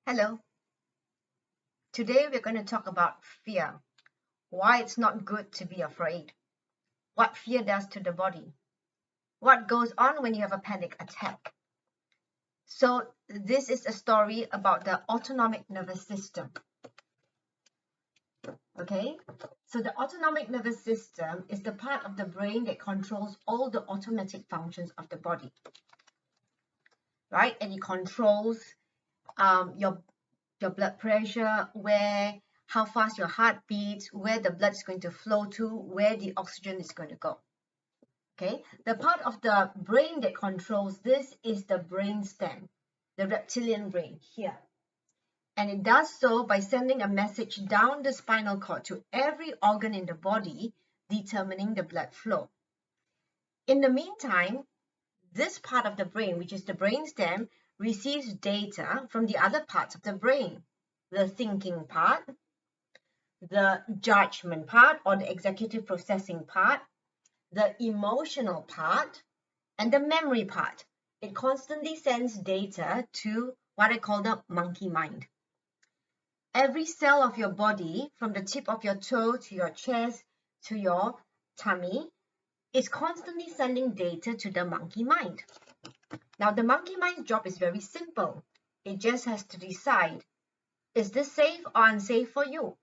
Hello. Today we're going to talk about fear, why it's not good to be afraid, what fear does to the body, what goes on when you have a panic attack. So this is a story about the autonomic nervous system. Okay, so the autonomic nervous system is the part of the brain that controls all the automatic functions of the body, right? And it controls your blood pressure, how fast your heart beats, where the blood is going to flow to, where the oxygen is going to go. Okay, the part of the brain that controls this is the brainstem, the reptilian brain here. And it does so by sending a message down the spinal cord to every organ in the body, determining the blood flow. In the meantime, this part of the brain, which is the brainstem, receives data from the other parts of the brain, the thinking part, the judgment part or the executive processing part, the emotional part, and the memory part. It constantly sends data to what I call the monkey mind. Every cell of your body, from the tip of your toe to your chest to your tummy, is constantly sending data to the monkey mind. Now, the monkey mind's job is very simple. It just has to decide, is this safe or unsafe for you?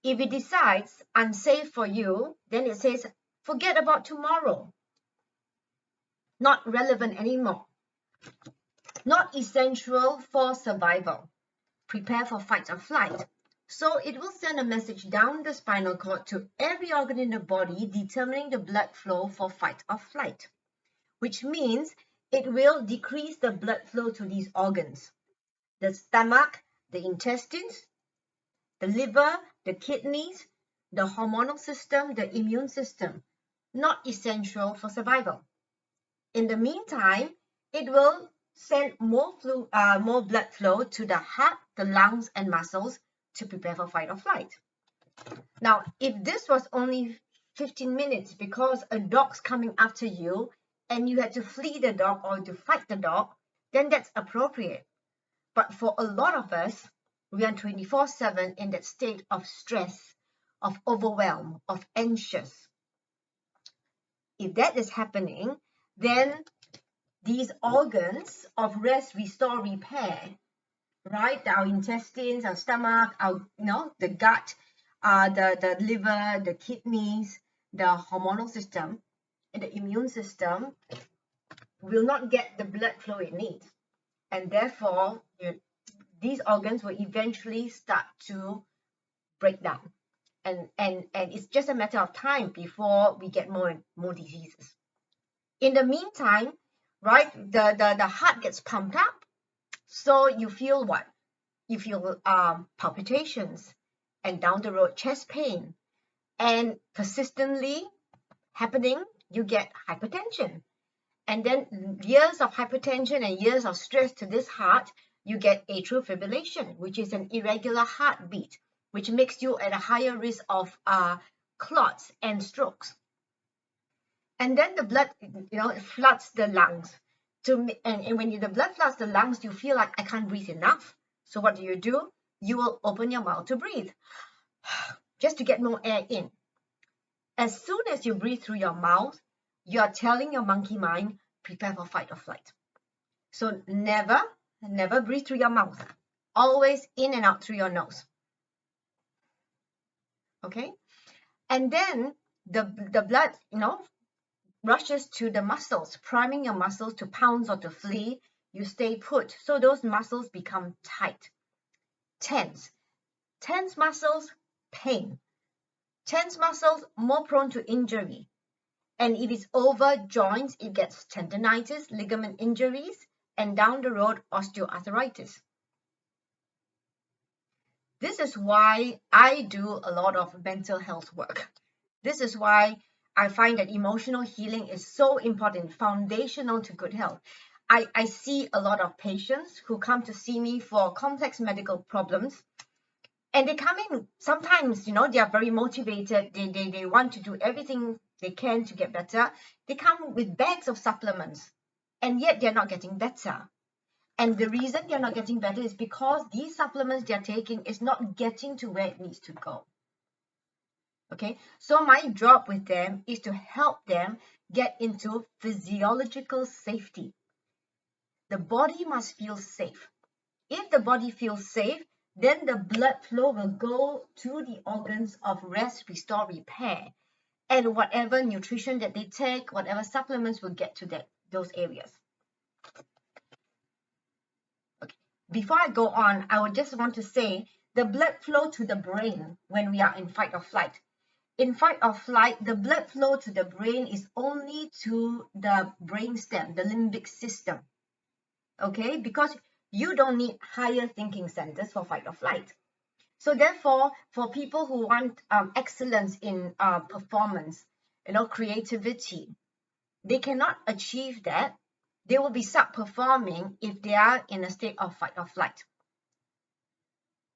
If it decides unsafe for you, then it says, forget about tomorrow. Not relevant anymore. Not essential for survival. Prepare for fight or flight. So it will send a message down the spinal cord to every organ in the body, determining the blood flow for fight or flight, which means it will decrease the blood flow to these organs: the stomach, the intestines, the liver, the kidneys, the hormonal system, the immune system. Not essential for survival. In the meantime, it will send more blood flow to the heart, the lungs, and muscles to prepare for fight or flight. Now, if this was only 15 minutes because a dog's coming after you and you had to flee the dog or to fight the dog, then that's appropriate. But for a lot of us, we are 24/7 in that state of stress, of overwhelm, of anxious. If that is happening, then these organs of rest, restore, repair, right? Our intestines, our stomach, the gut, the liver, the kidneys, the hormonal system, and the immune system will not get the blood flow it needs. And therefore, these organs will eventually start to break down. And it's just a matter of time before we get more and more diseases. In the meantime, right, the heart gets pumped up, so you feel what? You feel palpitations, and down the road chest pain, and persistently happening, you get hypertension. And then years of hypertension and years of stress to this heart, you get atrial fibrillation, which is an irregular heartbeat, which makes you at a higher risk of clots and strokes. And then the blood, floods the lungs. And when the blood floods the lungs, you feel like I can't breathe enough. So what do? You will open your mouth to breathe, just to get more air in. As soon as you breathe through your mouth, you are telling your monkey mind, prepare for fight or flight. So never breathe through your mouth. Always in and out through your nose. Okay? And then the blood, rushes to the muscles, priming your muscles to pounce or to flee. You stay put. So those muscles become tight. Tense. Tense muscles, pain. Tense muscles, more prone to injury. And if it's over joints, it gets tendinitis, ligament injuries, and down the road, osteoarthritis. This is why I do a lot of mental health work. This is why I find that emotional healing is so important, foundational to good health. I see a lot of patients who come to see me for complex medical problems, and they come in, sometimes, they are very motivated, they want to do everything they can to get better. They come with bags of supplements, and yet they're not getting better. And the reason they're not getting better is because these supplements they're taking is not getting to where it needs to go. Okay, so my job with them is to help them get into physiological safety. The body must feel safe. If the body feels safe, then the blood flow will go to the organs of rest, restore, repair. And whatever nutrition that they take, whatever supplements will get to those areas. Okay. Before I go on, I would just want to say the blood flow to the brain when we are in fight or flight. In fight or flight, the blood flow to the brain is only to the brainstem, the limbic system. Okay, because you don't need higher thinking centers for fight or flight. So therefore, for people who want excellence in performance, creativity, they cannot achieve that. They will be sub-performing if they are in a state of fight or flight.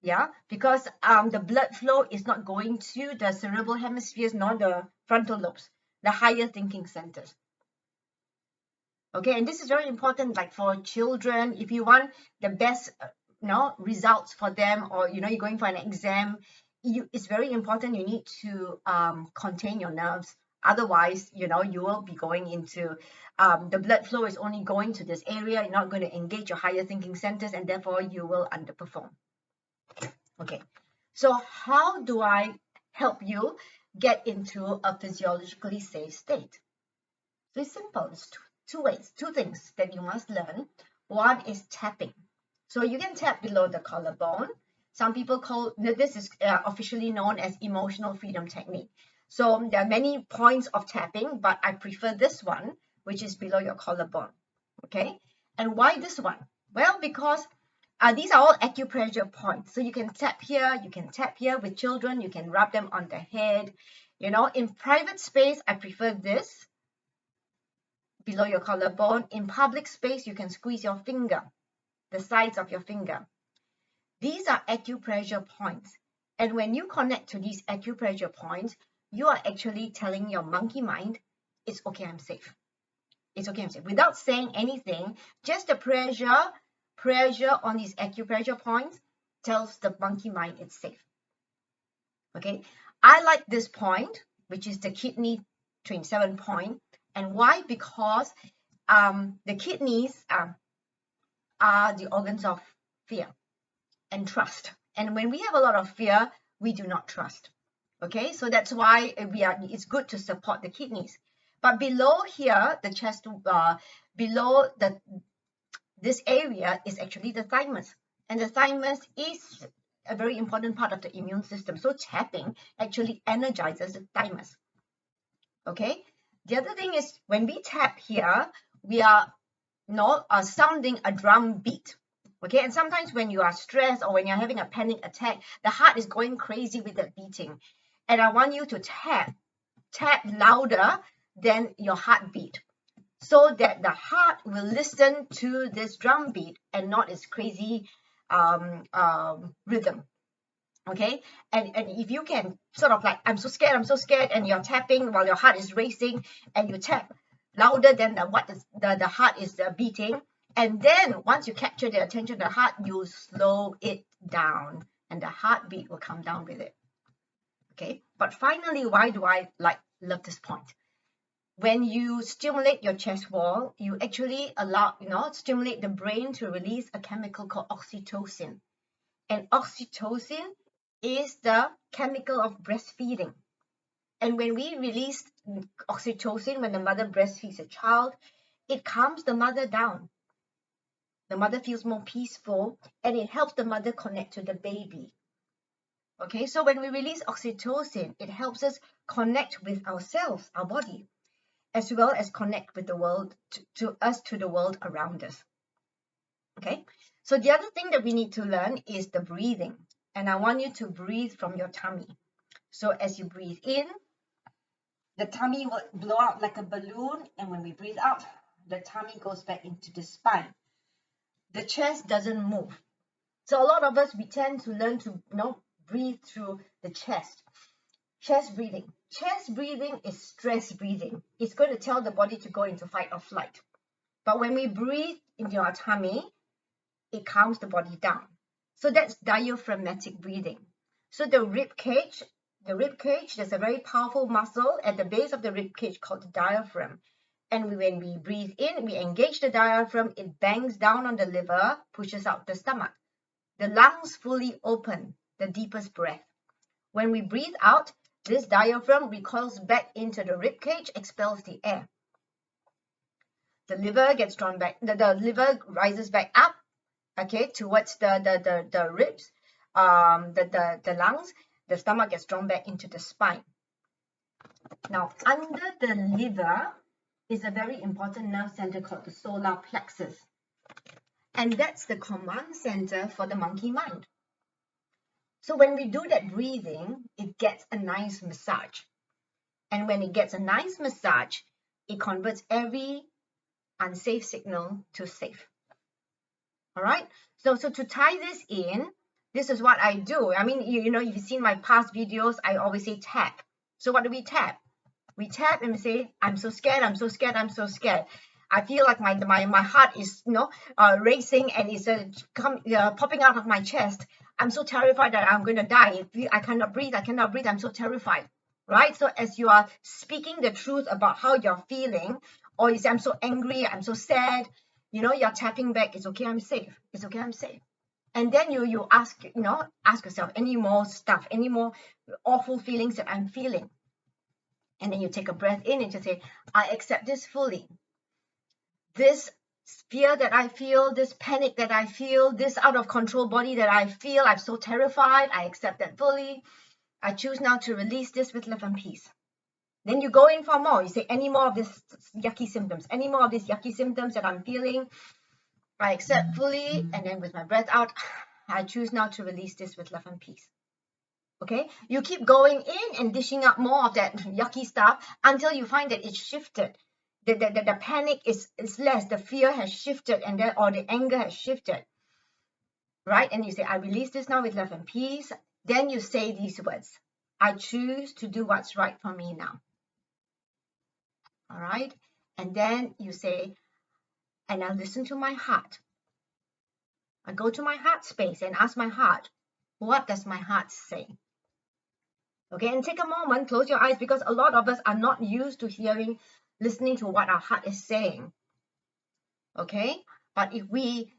Yeah, because the blood flow is not going to the cerebral hemispheres nor the frontal lobes, the higher thinking centers. Okay, and this is very important, like for children, if you want the best results for them, or you're going for an exam, it's very important you need to contain your nerves. Otherwise, you will be going into the blood flow is only going to this area. You're not going to engage your higher thinking centers, and therefore you will underperform. Okay, so how do I help you get into a physiologically safe state? So it's simple. It's two things that you must learn. One is tapping. So you can tap below the collarbone. Some people call this is officially known as emotional freedom technique. So there are many points of tapping, but I prefer this one, which is below your collarbone. Okay, and why this one? Well, because these are all acupressure points. So you can tap here, you can tap here. With children, you can rub them on the head. In private space, I prefer this below your collarbone. In public space, you can squeeze your finger, the sides of your finger. These are acupressure points. And when you connect to these acupressure points, you are actually telling your monkey mind, it's okay, I'm safe. It's okay, I'm safe. Without saying anything, just the pressure on these acupressure points tells the monkey mind it's safe. Okay, I like this point, which is the kidney 27 point. And why? Because the kidneys are the organs of fear and trust. And when we have a lot of fear, we do not trust. Okay, so that's why it's good to support the kidneys. But below here, the chest, below this area is actually the thymus. And the thymus is a very important part of the immune system. So tapping actually energizes the thymus. Okay, the other thing is when we tap here, we are sounding a drum beat. Okay, and sometimes when you are stressed or when you're having a panic attack, the heart is going crazy with that beating. And I want you to tap louder than your heartbeat, so that the heart will listen to this drum beat and not its crazy rhythm. Okay, and if you can sort of like, I'm so scared, and you're tapping while your heart is racing, and you tap louder than the heart is beating, and then once you capture the attention of the heart, you slow it down, and the heartbeat will come down with it. Okay, but finally, why do I love this point? When you stimulate your chest wall, you actually stimulate the brain to release a chemical called oxytocin. And oxytocin is the chemical of breastfeeding. And when we release oxytocin, when the mother breastfeeds a child, it calms the mother down. The mother feels more peaceful, and it helps the mother connect to the baby. Okay, so when we release oxytocin, it helps us connect with ourselves, our body, as well as connect with the world, to the world around us. Okay, so the other thing that we need to learn is the breathing. And I want you to breathe from your tummy. So as you breathe in, the tummy will blow out like a balloon. And when we breathe out, the tummy goes back into the spine. The chest doesn't move. So a lot of us, we tend to learn to breathe through the chest. Chest breathing. Chest breathing is stress breathing. It's going to tell the body to go into fight or flight. But when we breathe into our tummy, it calms the body down. So that's diaphragmatic breathing. So the rib cage, there's a very powerful muscle at the base of the rib cage called the diaphragm. And when we breathe in, we engage the diaphragm, it bangs down on the liver, pushes out the stomach. The lungs fully open, the deepest breath. When we breathe out, this diaphragm recoils back into the rib cage, expels the air. The liver gets drawn back, the liver rises back up, okay, towards the ribs, the lungs. The stomach gets drawn back into the spine. Now, under the liver is a very important nerve center called the solar plexus. And that's the command center for the monkey mind. So when we do that breathing, it gets a nice massage. And when it gets a nice massage, it converts every unsafe signal to safe. All right. So to tie this in, this is what I do. I mean, you know, if you've seen my past videos, I always say tap. So what do we tap? We tap and we say, I'm so scared, I'm so scared, I'm so scared. I feel like my heart is, you know, racing and it's popping out of my chest. I'm so terrified that I'm going to die. I cannot breathe, I'm so terrified. Right? So as you are speaking the truth about how you're feeling, or you say, I'm so angry, I'm so sad, you know, you're tapping back, it's okay, I'm safe. It's okay, I'm safe. And then you ask yourself, any more stuff, any more awful feelings that I'm feeling. And then you take a breath in and just say, I accept this fully. This fear that I feel, this panic that I feel, this out of control body that I feel, I'm so terrified, I accept that fully. I choose now to release this with love and peace. Then you go in for more. You say, any more of these yucky symptoms, any more of these yucky symptoms that I'm feeling, I accept fully. And then with my breath out, I choose now to release this with love and peace. Okay, you keep going in and dishing up more of that yucky stuff until you find that it's shifted. The panic is less, the fear has shifted, and or the anger has shifted. Right? And you say, I release this now with love and peace. Then you say these words, I choose to do what's right for me now. All right? And then you say, and I listen to my heart. I go to my heart space and ask my heart, what does my heart say? Okay, and take a moment, close your eyes, because a lot of us are not used to listening to what our heart is saying. Okay, but if we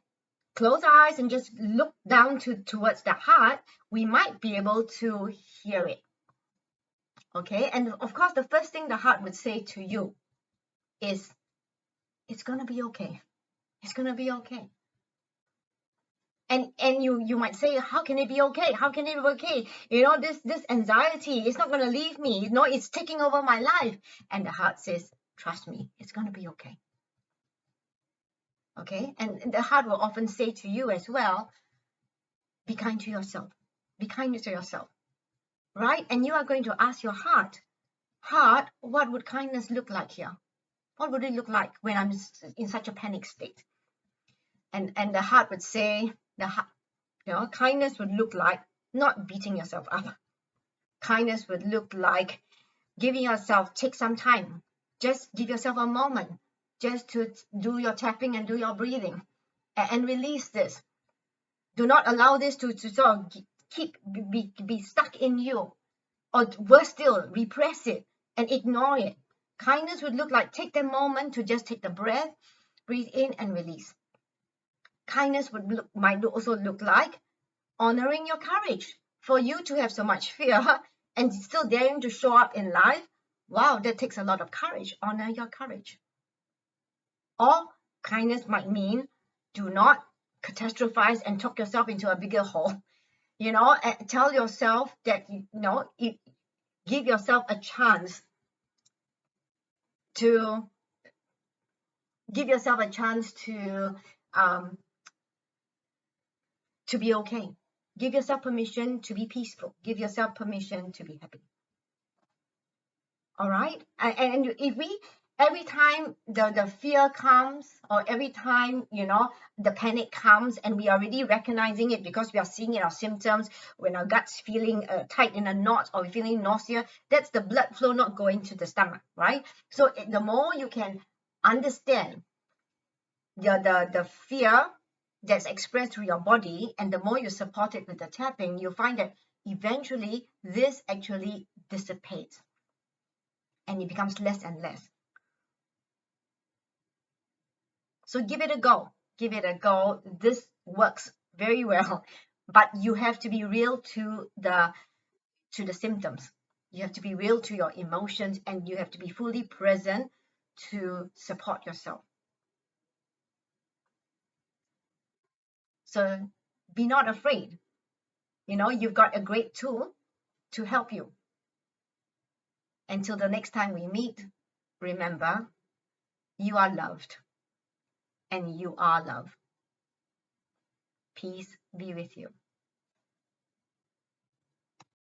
close our eyes and just look down towards the heart, we might be able to hear it. Okay, and of course, the first thing the heart would say to you is, it's going to be okay. It's going to be okay. And you might say, how can it be okay? How can it be okay? You know, this anxiety is not going to leave me. You know, it's taking over my life. And the heart says, trust me, it's going to be okay. Okay? And the heart will often say to you as well, be kind to yourself. Be kind to yourself. Right? And you are going to ask your heart, what would kindness look like here? What would it look like when I'm in such a panic state? And the heart would say, kindness would look like not beating yourself up. Kindness would look like giving yourself, take some time. Just give yourself a moment just to do your tapping and do your breathing and release this. Do not allow this to sort of be stuck in you, or worse still, repress it and ignore it. Kindness would look like take the moment to just take the breath, breathe in and release. Kindness might also look like honoring your courage. For you to have so much fear and still daring to show up in life, wow, that takes a lot of courage. Honor your courage. Or kindness might mean do not catastrophize and talk yourself into a bigger hole. You know, and tell yourself that, give yourself a chance to be okay. Give yourself permission to be peaceful. Give yourself permission to be happy. All right? And if every time the fear comes, or every time, the panic comes, and we are already recognizing it because we are seeing it, our symptoms, when our gut's feeling tight in a knot, or we're feeling nausea, that's the blood flow not going to the stomach, right? So the more you can understand the fear, that's expressed through your body, and the more you support it with the tapping, you'll find that eventually this actually dissipates and it becomes less and less. So give it a go. Give it a go. This works very well, but you have to be real to the symptoms. You have to be real to your emotions, and you have to be fully present to support yourself. So be not afraid. You've got a great tool to help you. Until the next time we meet, remember, you are loved and you are love. Peace be with you.